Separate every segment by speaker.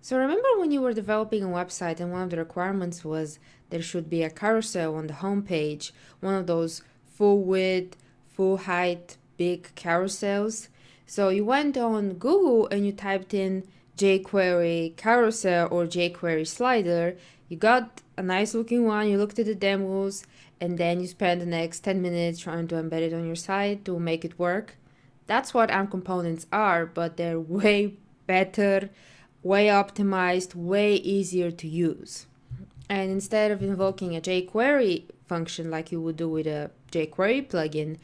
Speaker 1: So remember when you were developing a website and one of the requirements was there should be a carousel on the home page, one of those full width, full height, big carousels. So you went on Google and you typed in jQuery carousel or jQuery slider. You got a nice looking one, you looked at the demos, and then you spent the next 10 minutes trying to embed it on your site to make it work. That's what AMP components are, but they're way better, way optimized, way easier to use. And instead of invoking a jQuery function like you would do with a jQuery plugin,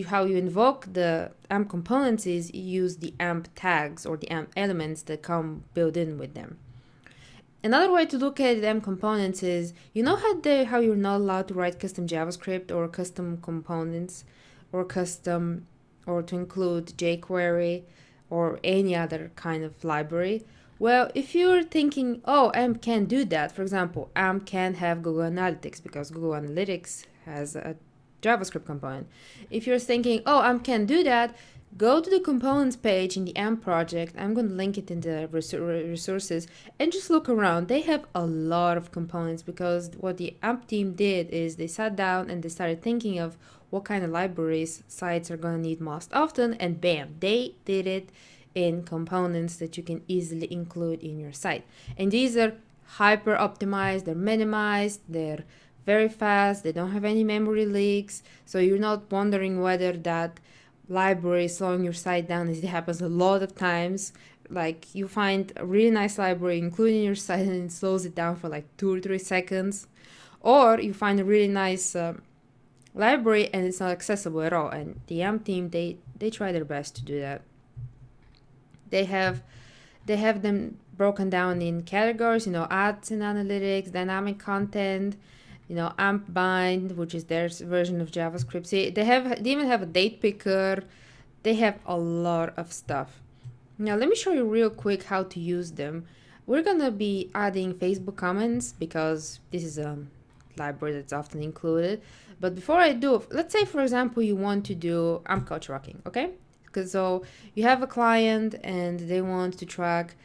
Speaker 1: how you invoke the AMP components is you use the AMP tags or the AMP elements that come built in with them. Another way to look at AMP components is, you know how you're not allowed to write custom JavaScript or custom components or to include jQuery or any other kind of library. Well, if you're thinking, oh, AMP can do that, for example, AMP can have Google Analytics because Google Analytics has a JavaScript component. If you're thinking, oh, AMP can do that, go to the components page in the AMP project. I'm going to link it in the resources and just look around. They have a lot of components because what the AMP team did is they sat down and they started thinking of what kind of libraries sites are going to need most often, and bam, they did it in components that you can easily include in your site. And these are hyper optimized, they're minimized, they're very fast, they don't have any memory leaks, so you're not wondering whether that library is slowing your site down, as it happens a lot of times. Like you find a really nice library including your site and it slows it down for like 2 or 3 seconds, or you find a really nice library and it's not accessible at all. And the AMP team, they try their best to do that. They have them broken down in categories, ads and analytics, dynamic content, AMP bind, which is their version of JavaScript. See, they even have a date picker. They have a lot of stuff. Now let me show you real quick how to use them. We're gonna be adding Facebook comments because this is a library that's often included. But before I do, let's say for example you want to do AMP couch rocking, okay? Because so you have a client and they want to track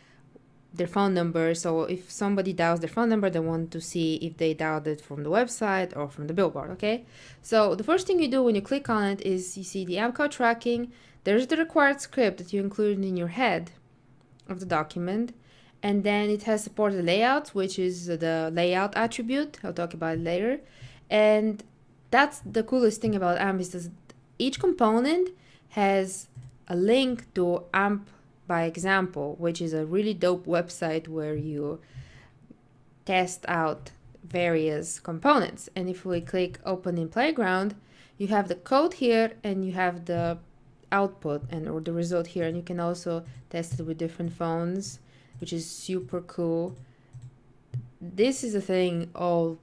Speaker 1: their phone number. So if somebody dials their phone number, they want to see if they dialed it from the website or from the billboard, okay? So the first thing you do when you click on it is you see the AMP couch tracking. There's the required script that you included in your head of the document. And then it has supported layouts, which is the layout attribute. I'll talk about it later. And that's the coolest thing about AMP is that each component has a link to AMP by example, which is a really dope website where you test out various components. And if we click open in Playground, you have the code here and you have the output or the result here, and you can also test it with different phones, which is super cool. This is a thing all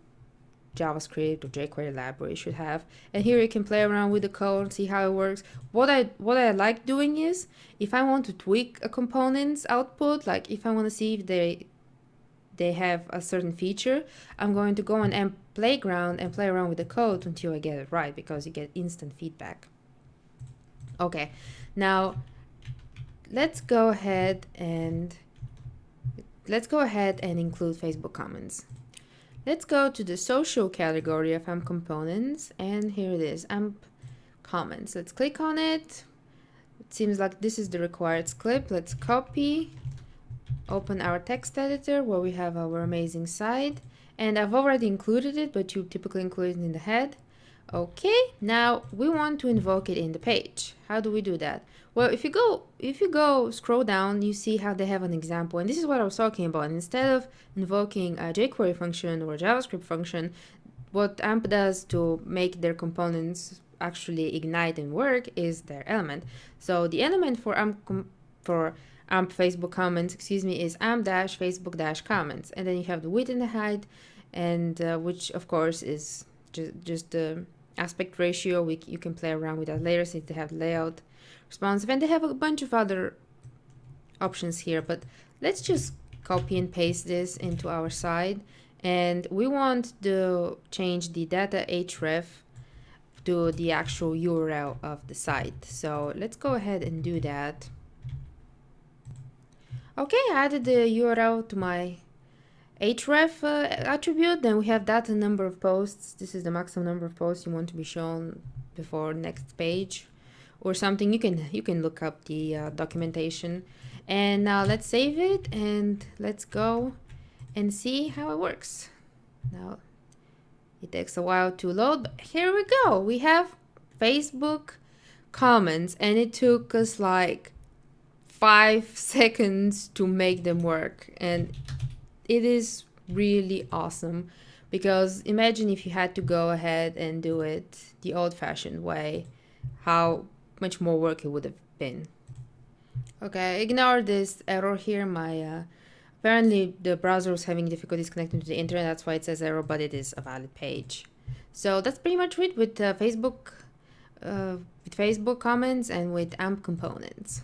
Speaker 1: JavaScript or jQuery library should have. And here you can play around with the code and see how it works. What I like doing is, if I want to tweak a component's output, like if I want to see if they have a certain feature, I'm going to go on AMP Playground and play around with the code until I get it right, because you get instant feedback. Okay, now let's go ahead and include Facebook comments. Let's go to the social category of AMP components, and here it is, AMP comments. Let's click on it. It seems like this is the required script. Let's copy, open our text editor where we have our amazing site, and I've already included it, but you typically include it in the head. Okay, now we want to invoke it in the page. How do we do that? Well, if you go scroll down, you see how they have an example, and this is what I was talking about. Instead of invoking a jQuery function or a JavaScript function, what AMP does to make their components actually ignite and work is their element. So the element for AMP Facebook comments, is AMP-Facebook-comments, and then you have the width and the height, and which of course is just the aspect ratio. You can play around with that later since they have layout responsive, and they have a bunch of other options here, but let's just copy and paste this into our site, and we want to change the data href to the actual URL of the site. So let's go ahead and do that. Okay, I added the URL to my href attribute. Then we have data number of posts. This is the maximum number of posts you want to be shown before next page or something. You can look up the documentation. And now let's save it and let's go and see how it works. Now it takes a while to load, but here we go. We have Facebook comments, and it took us like 5 seconds to make them work. And it is really awesome because imagine if you had to go ahead and do it the old-fashioned way, how much more work it would have been. Okay, ignore this error here. My apparently the browser was having difficulties connecting to the internet. That's why it says error, but it is a valid page. So that's pretty much it with Facebook comments and with AMP components.